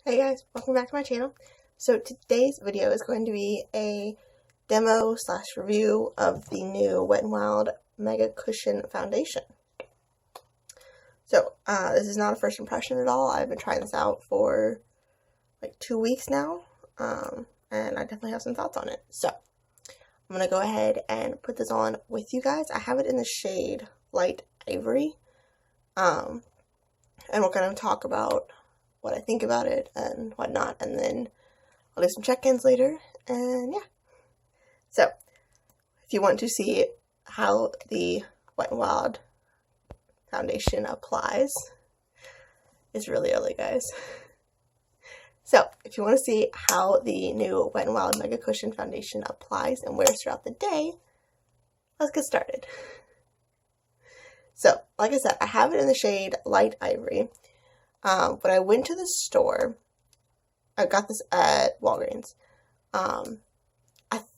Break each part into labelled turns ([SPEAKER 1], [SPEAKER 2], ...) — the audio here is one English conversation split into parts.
[SPEAKER 1] Hey guys, welcome back to my channel. So today's video is going to be a demo / review of the new Wet n Wild MegaCushion Foundation. So this is not a first impression at all. I've been trying this out for like 2 weeks now, and I definitely have some thoughts on it. So I'm going to go ahead and put this on with you guys. I have it in the shade Light Ivory, and we're going to talk about what I think about it and whatnot, and then I'll do some check-ins later, and yeah. So, if you want to see how the Wet n Wild Foundation applies, it's really early, guys. So, if you want to see how the new Wet n Wild MegaCushion Foundation applies and wears throughout the day, let's get started. So, like I said, I have it in the shade Light Ivory. When I went to the store, I got this at Walgreens. I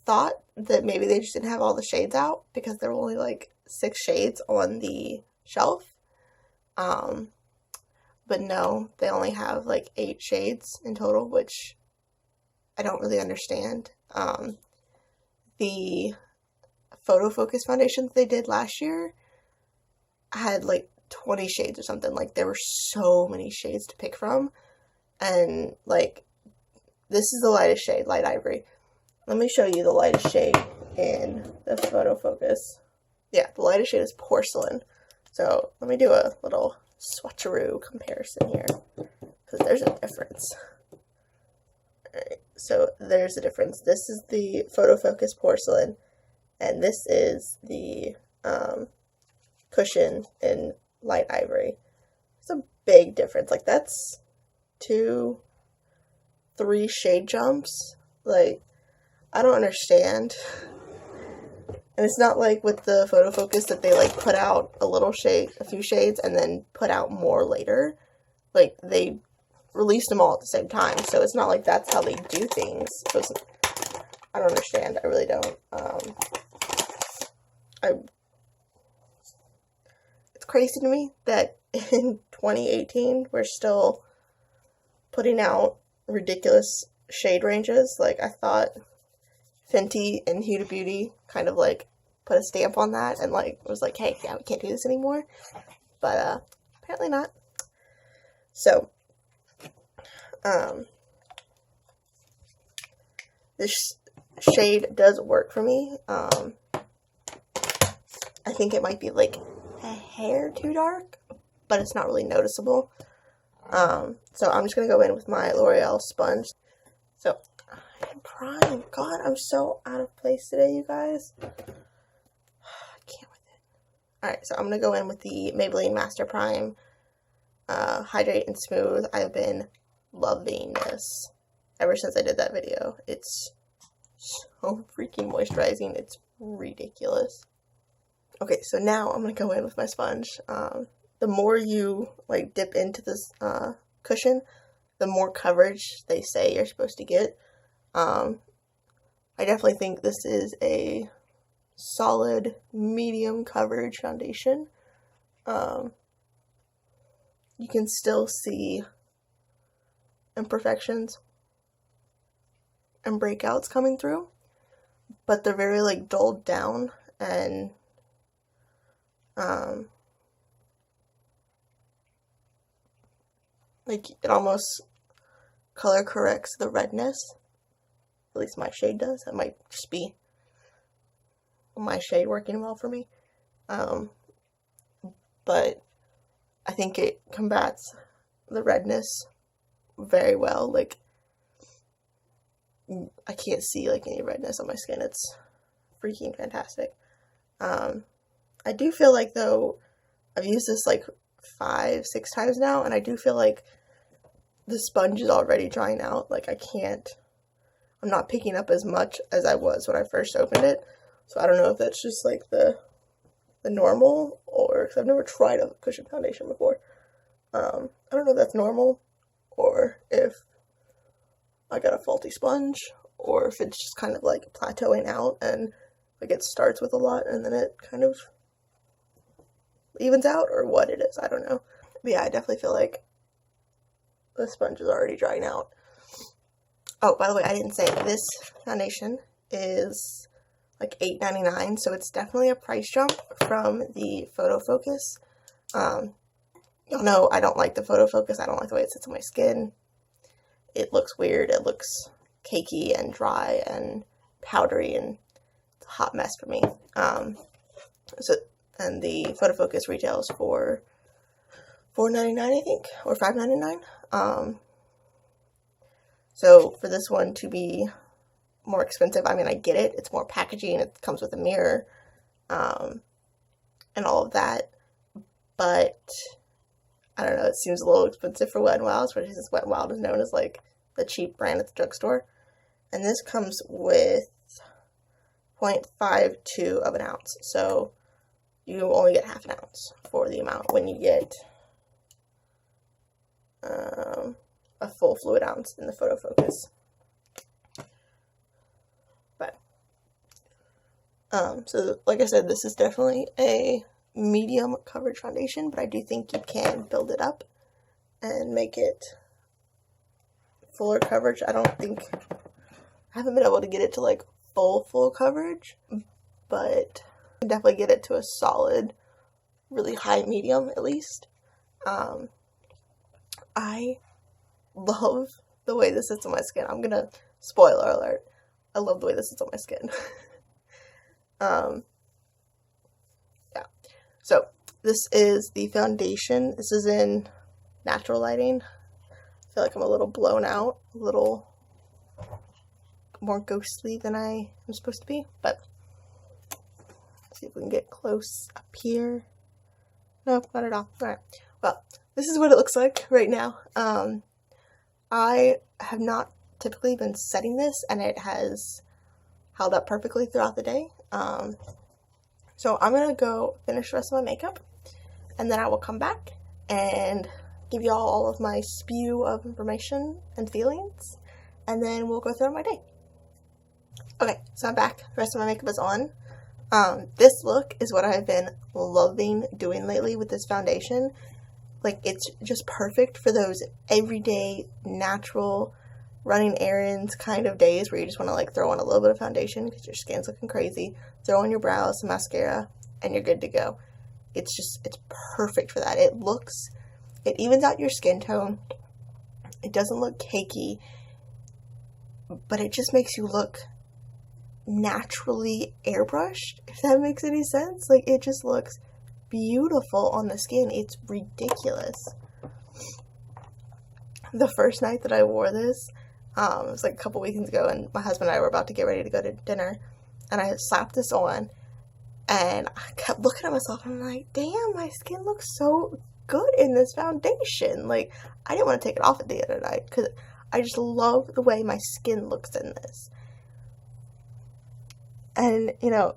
[SPEAKER 1] thought that maybe they just didn't have all the shades out because there were only like 6 shades on the shelf. But no, they only have like 8 shades in total, which I don't really understand. The PhotoFocus Foundation that they did last year had like 20 shades or something. Like, there were so many shades to pick from, and like, this is the lightest shade, Light Ivory. Let me show you the lightest shade in the PhotoFocus. Yeah, the lightest shade is Porcelain. So let me do a little swatcheroo comparison here, because there's a difference. Alright, so there's a difference. This is the PhotoFocus Porcelain, and this is the cushion in Light Ivory. It's a big difference. Like, that's 2-3 shade jumps. Like, I don't understand. And it's not like with the PhotoFocus that they like put out a few shades and then put out more later. Like, they released them all at the same time, so it's not like that's how they do things. So I don't understand. I really don't. It's crazy to me that in 2018 we're still putting out ridiculous shade ranges. Like, I thought Fenty and Huda Beauty kind of like put a stamp on that and like was like, hey, yeah, we can't do this anymore. But apparently not. So this shade does work for me. I think it might be like a hair too dark, but it's not really noticeable. So I'm just gonna go in with my L'Oreal sponge. So I'm prime. God, I'm so out of place today, you guys. I can't with it. Alright, so I'm gonna go in with the Maybelline Master Prime Hydrate and Smooth. I've been loving this ever since I did that video. It's so freaking moisturizing. It's ridiculous. Okay, so now I'm going to go in with my sponge. The more you like dip into this cushion, the more coverage they say you're supposed to get. I definitely think this is a solid medium coverage foundation. You can still see imperfections and breakouts coming through, but they're very like dulled down, and like, it almost color corrects the redness. At least my shade does. That might just be my shade working well for me. But I think it combats the redness very well. Like, I can't see like any redness on my skin. It's freaking fantastic. I do feel like, though, I've used this like 5-6 times now, and I do feel like the sponge is already drying out. Like, I'm not picking up as much as I was when I first opened it. So I don't know if that's just like the normal, or, because I've never tried a cushion foundation before. I don't know if that's normal, or if I got a faulty sponge, or if it's just kind of like plateauing out and like it starts with a lot and then it kind of evens out, or what it is. I don't know. But yeah, I definitely feel like the sponge is already drying out. Oh, by the way, I didn't say this foundation is like $8.99, so it's definitely a price jump from the PhotoFocus. Y'all know I don't like the PhotoFocus. I don't like the way it sits on my skin. It looks weird. It looks cakey and dry and powdery, and it's a hot mess for me. And the PhotoFocus retails for $4.99, I think, or $5.99. So for this one to be more expensive, I mean, I get it. It's more packaging. It comes with a mirror, and all of that. But I don't know. It seems a little expensive for Wet n Wild, especially since Wet n Wild is known as like the cheap brand at the drugstore. And this comes with 0.52 of an ounce. So you only get half an ounce for the amount when you get a full fluid ounce in the PhotoFocus. But so like I said, this is definitely a medium coverage foundation, but I do think you can build it up and make it fuller coverage. I haven't been able to get it to like full coverage, but I can definitely get it to a solid, really high medium at least. I love the way this sits on my skin. I'm gonna, spoiler alert, I love the way this sits on my skin. Yeah. So this is the foundation. This is in natural lighting. I feel like I'm a little blown out, a little more ghostly than I am supposed to be, but let's see if we can get close up here. No, not at all. Alright. Well, this is what it looks like right now. I have not typically been setting this, and it has held up perfectly throughout the day. So I'm going to go finish the rest of my makeup, and then I will come back and give you all of my spew of information and feelings, and then we'll go through my day. Okay, so I'm back. The rest of my makeup is on. This look is what I've been loving doing lately with this foundation. Like, it's just perfect for those everyday, natural, running errands kind of days where you just want to like throw on a little bit of foundation because your skin's looking crazy, throw on your brows, some mascara, and you're good to go. It's perfect for that. It evens out your skin tone. It doesn't look cakey, but it just makes you look naturally airbrushed, if that makes any sense. Like, it just looks beautiful on the skin. It's ridiculous. The first night that I wore this, it was like a couple weekends ago, and my husband and I were about to get ready to go to dinner, and I slapped this on, and I kept looking at myself, and I'm like, damn, my skin looks so good in this foundation. Like, I didn't want to take it off at the end of the night, because I just love the way my skin looks in this. And, you know,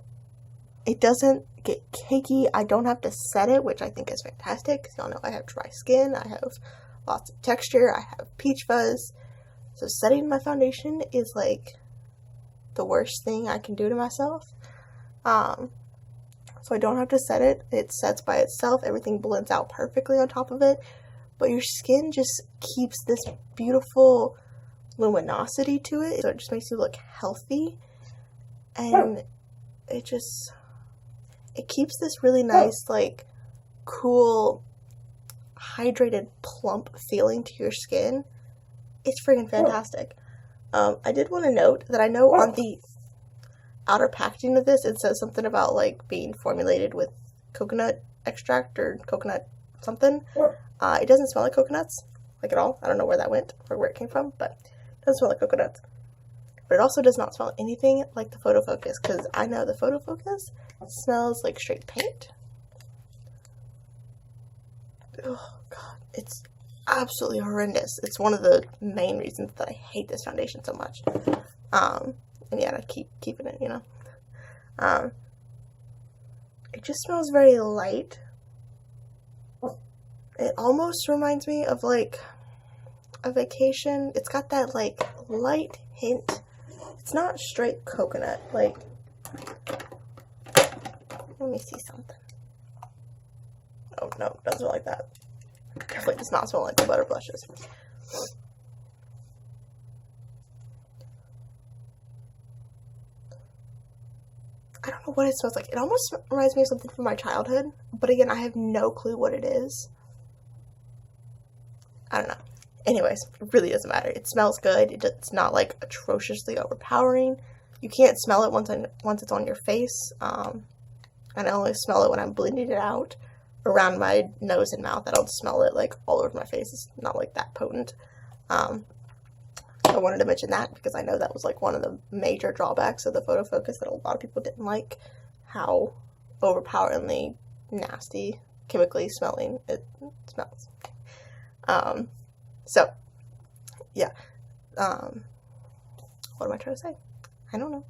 [SPEAKER 1] it doesn't get cakey. I don't have to set it, which I think is fantastic, because y'all know I have dry skin, I have lots of texture, I have peach fuzz. So setting my foundation is like the worst thing I can do to myself. So I don't have to set it. It sets by itself. Everything blends out perfectly on top of it. But your skin just keeps this beautiful luminosity to it. So it just makes you look healthy. And it keeps this really nice, like, cool, hydrated, plump feeling to your skin. It's freaking fantastic. I did want to note that I know on the outer packaging of this, it says something about, like, being formulated with coconut extract or coconut something. It doesn't smell like coconuts, like, at all. I don't know where that went or where it came from, but it doesn't smell like coconuts. But it also does not smell anything like the PhotoFocus, because I know the PhotoFocus smells like straight paint. Oh, God. It's absolutely horrendous. It's one of the main reasons that I hate this foundation so much. And yet I keep keeping it, you know. It just smells very light. It almost reminds me of, like, a vacation. It's got that, like, light hint. It's not straight coconut. Like, let me see something. Oh, no, it doesn't smell like that. Definitely does not smell like the butter blushes. I don't know what it smells like. It almost reminds me of something from my childhood, but again, I have no clue what it is. I don't know. Anyways, it really doesn't matter. It smells good. It's not like atrociously overpowering. You can't smell it once it's on your face. And I only smell it when I'm blending it out around my nose and mouth. I don't smell it like all over my face. It's not like that potent. I wanted to mention that because I know that was like one of the major drawbacks of the photo focus that a lot of people didn't like, how overpoweringly nasty, chemically smelling it smells. So yeah, what am I trying to say? I don't know.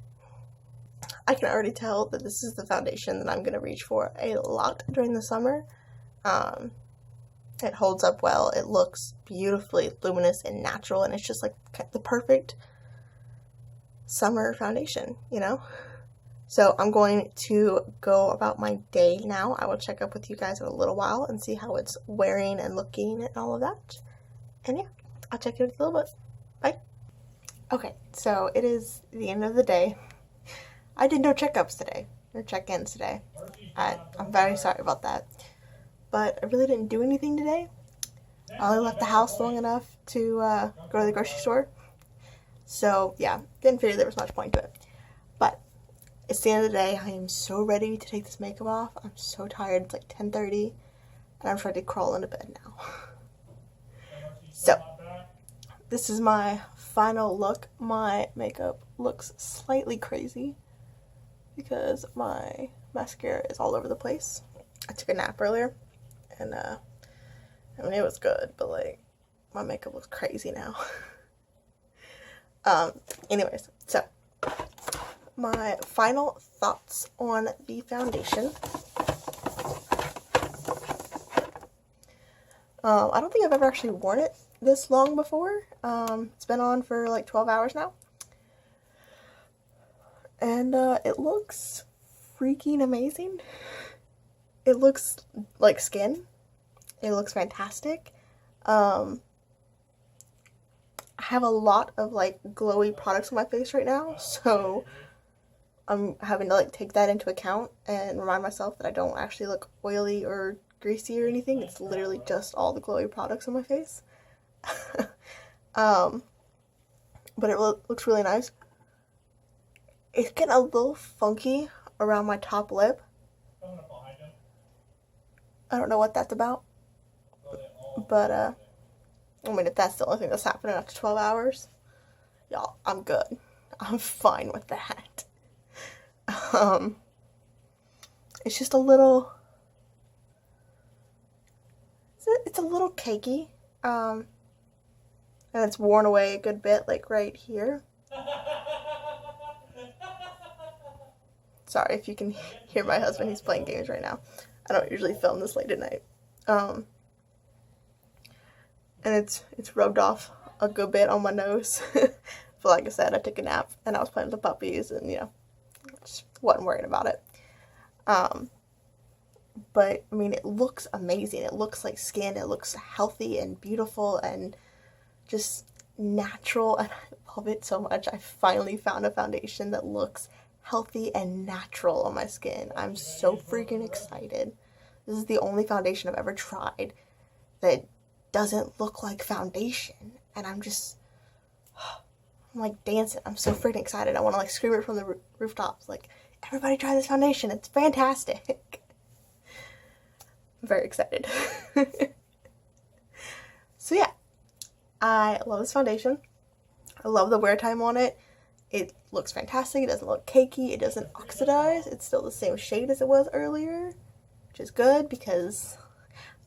[SPEAKER 1] I can already tell that this is the foundation that I'm going to reach for a lot during the summer. It holds up well. It looks beautifully luminous and natural, and it's just like the perfect summer foundation, you know? So I'm going to go about my day now. I will check up with you guys in a little while and see how it's wearing and looking and all of that. And yeah, I'll check you in a little bit. Bye. Okay, so it is the end of the day. I did no checkups today, or check-ins today. I'm very sorry about that. But I really didn't do anything today. I only left the house long enough to go to the grocery store. So yeah, didn't figure there was much point to it. But it's the end of the day. I am so ready to take this makeup off. I'm so tired. It's like 10:30, and I'm ready to crawl into bed now. So this is my final look. My makeup looks slightly crazy because my mascara is all over the place. I took a nap earlier, and I mean, it was good, but like my makeup looks crazy now. Anyways, so my final thoughts on the foundation. I don't think I've ever actually worn it this long before. It's been on for like 12 hours now. And it looks freaking amazing. It looks like skin. It looks fantastic. I have a lot of like glowy products on my face right now, so I'm having to like take that into account and remind myself that I don't actually look oily or greasy or anything. It's literally just all the glowy products on my face. But it looks really nice. It's getting a little funky around my top lip. I don't know what that's about, but I mean, if that's the only thing that's happening after 12 hours, y'all, I'm good. I'm fine with that. It's just a little, it's a little cakey, and it's worn away a good bit, like right here. Sorry if you can hear my husband, he's playing games right now. I don't usually film this late at night. And it's rubbed off a good bit on my nose. But like I said, I took a nap and I was playing with the puppies and, you know, just wasn't worrying about it. But I mean, it looks amazing. It looks like skin. It looks healthy and beautiful and just natural, and I love it so much. I finally found a foundation that looks healthy and natural on my skin. I'm so freaking excited. This is the only foundation I've ever tried that doesn't look like foundation, and I'm like dancing. I'm so freaking excited. I want to like scream it from the rooftops, like, everybody try this foundation, it's fantastic. I'm very excited. So yeah, I love this foundation. I love the wear time on it. It looks fantastic. It doesn't look cakey. It doesn't oxidize. It's still the same shade as it was earlier, which is good because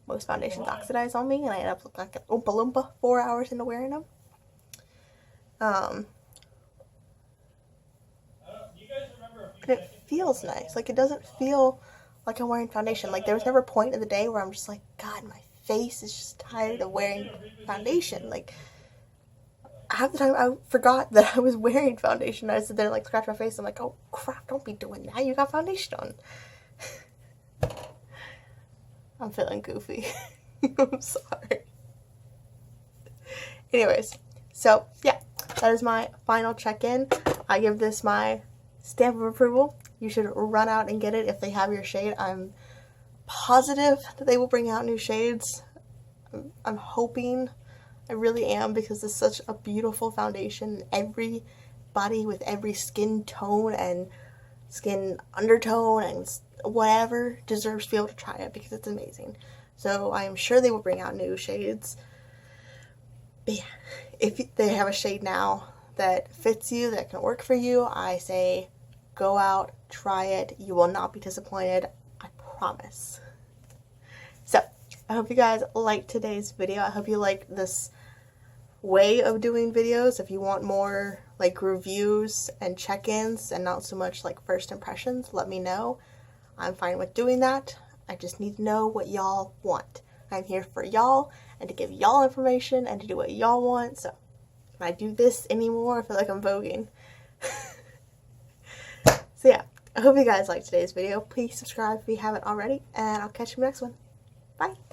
[SPEAKER 1] most foundations oxidize on me and I end up looking like an Oompa Loompa 4 hours into wearing them. And it feels nice. Like, it doesn't feel like I'm wearing foundation. Like, there was never a point in the day where I'm just like, God, my face is just tired of wearing foundation. Like, half the time I forgot that I was wearing foundation. I sit there and like scratch my face. I'm like, oh crap, don't be doing that. You got foundation on. I'm feeling goofy. I'm sorry. Anyways, so yeah, that is my final check-in. I give this my stamp of approval. You should run out and get it if they have your shade. I'm positive that they will bring out new shades. I'm hoping, I really am, because it's such a beautiful foundation. Everybody with every skin tone and skin undertone and whatever deserves to be able to try it because it's amazing. So I am sure they will bring out new shades. But yeah, if they have a shade now that fits you, that can work for you, I say go out, try it. You will not be disappointed. I promise. So I hope you guys liked today's video. I hope you like this way of doing videos. If you want more like reviews and check-ins and not so much like first impressions, let me know. I'm fine with doing that. I just need to know what y'all want. I'm here for y'all and to give y'all information and to do what y'all want. So can I do this anymore? I feel like I'm voguing. So yeah, I hope you guys liked today's video. Please subscribe if you haven't already, and I'll catch you in the next one. Bye.